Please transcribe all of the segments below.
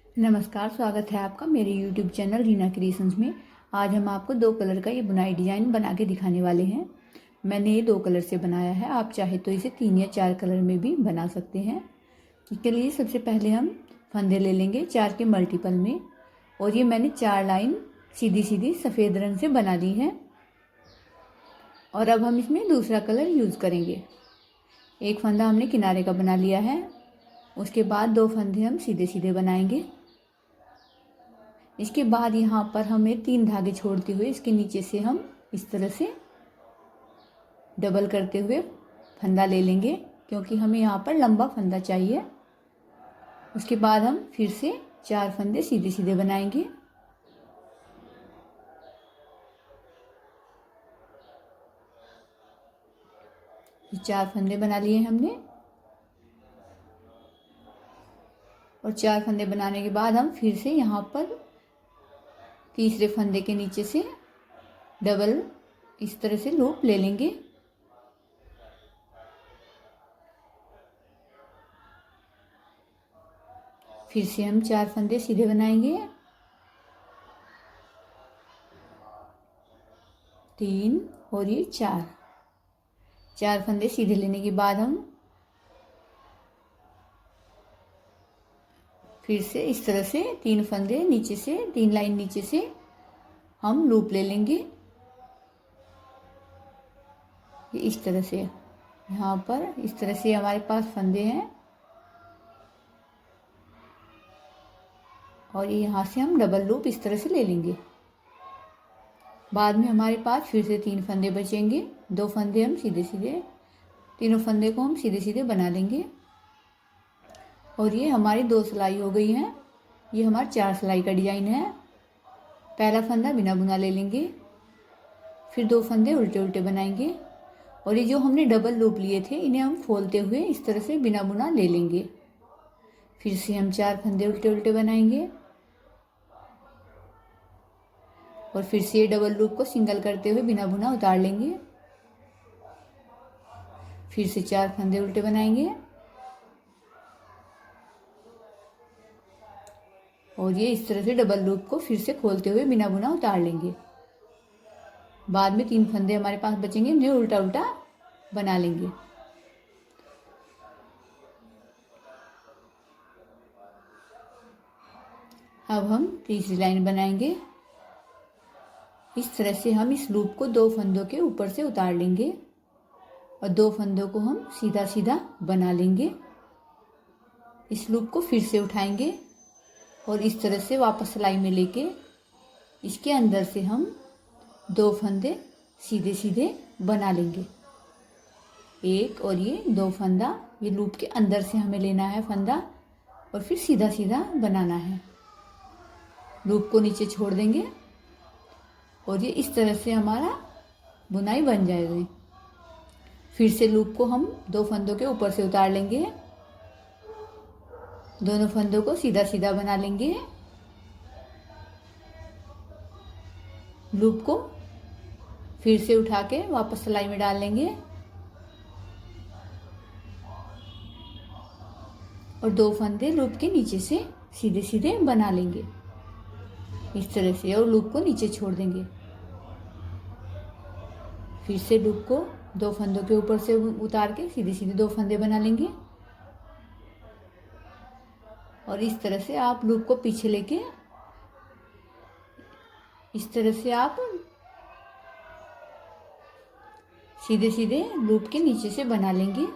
नमस्कार, स्वागत है आपका मेरे YouTube चैनल रीना क्रिएशंस में। आज हम आपको 2 कलर का ये बुनाई डिज़ाइन बना के दिखाने वाले हैं। मैंने ये 2 कलर से बनाया है, आप चाहे तो इसे 3 या 4 कलर में भी बना सकते हैं। इसके लिए सबसे पहले हम फंदे ले लेंगे 4 के मल्टीपल में, और ये मैंने 4 लाइन सीधी सीधी सफ़ेद रंग से बना ली है। और अब हम इसमें दूसरा कलर यूज़ करेंगे। एक फंदा हमने किनारे का बना लिया है, उसके बाद 2 फंदे हम सीधे सीधे बनाएंगे। इसके बाद यहाँ पर हमें 3 धागे छोड़ते हुए इसके नीचे से हम इस तरह से डबल करते हुए फंदा ले लेंगे, क्योंकि हमें यहाँ पर लंबा फंदा चाहिए। उसके बाद हम फिर से 4 फंदे सीधे सीधे बनाएंगे। ये 4 फंदे बना लिए हमने, और 4 फंदे बनाने के बाद हम फिर से यहाँ पर तीसरे फंदे के नीचे से डबल इस तरह से लूप ले लेंगे। फिर से हम 4 फंदे सीधे बनाएंगे, 3 और ये 4 फंदे सीधे लेने के बाद हम फिर से इस तरह से 3 फंदे नीचे से 3 लाइन नीचे से हम लूप ले लेंगे। ये इस तरह से यहाँ पर इस तरह से हमारे पास फंदे हैं, और ये यहाँ से हम डबल लूप इस तरह से ले लेंगे। बाद में हमारे पास फिर से 3 फंदे बचेंगे। 2 फंदे हम सीधे सीधे, तीनों फंदे को हम सीधे सीधे बना लेंगे। और ये हमारी 2 सिलाई हो गई हैं। ये हमारा 4 सिलाई का डिजाइन है। पहला फंदा बिना बुना ले लेंगे, फिर 2 फंदे उल्टे उल्टे बनाएंगे, और ये जो हमने डबल लूप लिए थे इन्हें हम खोलते हुए इस तरह से बिना बुना ले लेंगे। फिर से हम 4 फंदे उल्टे उल्टे बनाएंगे, और फिर से डबल लूप को सिंगल करते हुए बिना बुना उतार लेंगे। फिर से 4 फंदे उल्टे बनाएंगे, और ये इस तरह से डबल लूप को फिर से खोलते हुए बिना बुना उतार लेंगे। बाद में 3 फंदे हमारे पास बचेंगे, जो उल्टा उल्टा बना लेंगे। अब हम तीसरी लाइन बनाएंगे। इस तरह से हम इस लूप को 2 फंदों के ऊपर से उतार लेंगे, और 2 फंदों को हम सीधा सीधा बना लेंगे। इस लूप को फिर से उठाएंगे, और इस तरह से वापस सिलाई में लेके इसके अंदर से हम 2 फंदे सीधे सीधे बना लेंगे। एक और ये 2 फंदा, ये लूप के अंदर से हमें लेना है फंदा, और फिर सीधा सीधा बनाना है। लूप को नीचे छोड़ देंगे, और ये इस तरह से हमारा बुनाई बन जाएगी। फिर से लूप को हम 2 फंदों के ऊपर से उतार लेंगे, दोनों फंदों को सीधा सीधा बना लेंगे। लूप को फिर से उठा के वापस सिलाई में डाल लेंगे, और 2 फंदे लूप के नीचे से सीधे सीधे बना लेंगे इस तरह से, और लूप को नीचे छोड़ देंगे। फिर से लूप को 2 फंदों के ऊपर से उतार के सीधे सीधे 2 फंदे बना लेंगे, और इस तरह से आप लूप को पीछे लेके इस तरह से आप सीधे सीधे लूप के नीचे से बना लेंगे।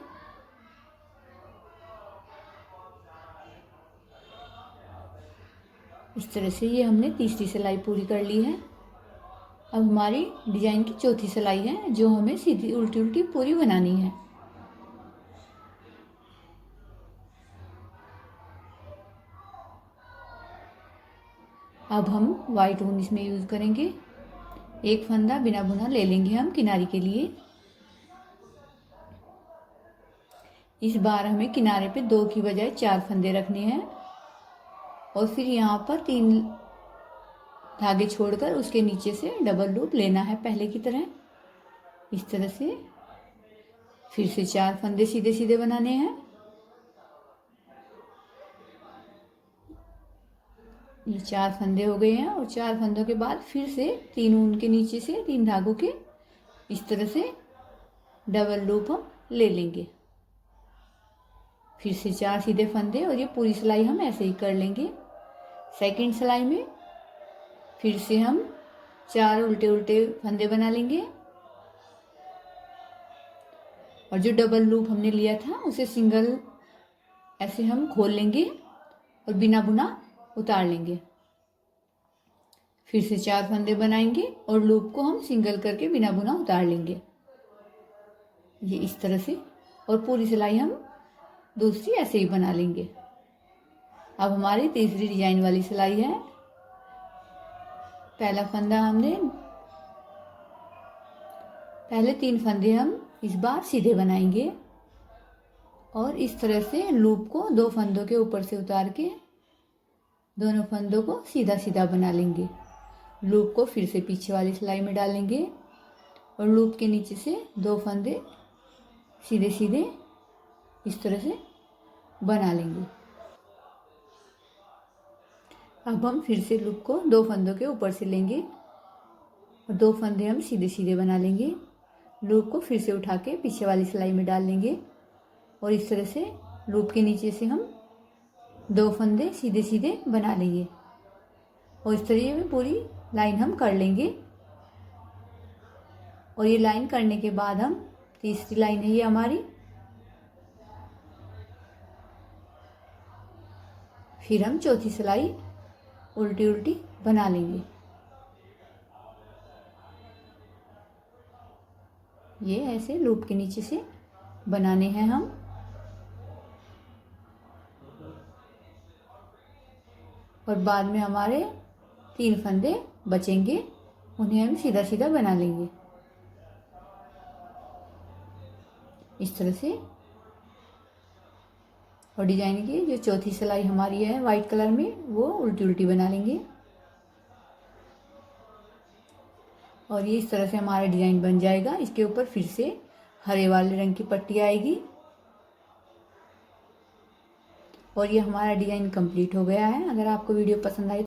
इस तरह से ये हमने तीसरी सिलाई पूरी कर ली है। अब हमारी डिजाइन की चौथी सिलाई है, जो हमें सीधी उल्टी उल्टी पूरी बनानी है। अब हम वाइट ऊन इसमें यूज़ करेंगे। एक फंदा बिना बुना ले लेंगे हम किनारे के लिए। इस बार हमें किनारे पे 2 की बजाय 4 फंदे रखने हैं, और फिर यहाँ पर 3 धागे छोड़कर उसके नीचे से डबल लूप लेना है पहले की तरह इस तरह से। फिर से 4 फंदे सीधे सीधे बनाने हैं, ये 4 फंदे हो गए हैं और 4 फंदों के बाद फिर से 3 ऊन के नीचे से 3 धागों के इस तरह से डबल लूप हम ले लेंगे। फिर से 4 सीधे फंदे और ये पूरी सिलाई हम ऐसे ही कर लेंगे। सेकंड सिलाई में फिर से हम 4 उल्टे उल्टे फंदे बना लेंगे और जो डबल लूप हमने लिया था उसे सिंगल ऐसे हम खोल लेंगे और बिना बुना उतार लेंगे। फिर से 4 फंदे बनाएंगे और लूप को हम सिंगल करके बिना बुना उतार लेंगे, ये इस तरह से। और पूरी सिलाई हम दूसरी ऐसे ही बना लेंगे। अब हमारी तीसरी डिजाइन वाली सिलाई है। पहला फंदा हमने, पहले 3 फंदे हम इस बार सीधे बनाएंगे और इस तरह से लूप को 2 फंदों के ऊपर से उतार के दोनों फंदों को सीधा सीधा बना लेंगे। लूप को फिर से पीछे वाली सिलाई में डालेंगे और लूप के नीचे से 2 फंदे सीधे सीधे इस तरह से बना लेंगे। अब हम फिर से लूप को 2 फंदों के ऊपर से लेंगे और 2 फंदे हम सीधे सीधे बना लेंगे। लूप को फिर से उठा के पीछे वाली सिलाई में डाल लेंगे और इस तरह से लूप के नीचे से हम 2 फंदे सीधे सीधे बना लेंगे और इस तरीके में पूरी लाइन हम कर लेंगे। और ये लाइन करने के बाद हम तीसरी लाइन है ये हमारी, फिर हम चौथी सिलाई उल्टी उल्टी बना लेंगे। ये ऐसे लूप के नीचे से बनाने हैं हम। और बाद में हमारे 3 फंदे बचेंगे, उन्हें हम सीधा सीधा बना लेंगे इस तरह से। और डिजाइन की जो चौथी सिलाई हमारी है वाइट कलर में, वो उल्टी उल्टी बना लेंगे और ये इस तरह से हमारा डिजाइन बन जाएगा। इसके ऊपर फिर से हरे वाले रंग की पट्टी आएगी और ये हमारा डिजाइन कंप्लीट हो गया है। अगर आपको वीडियो पसंद आई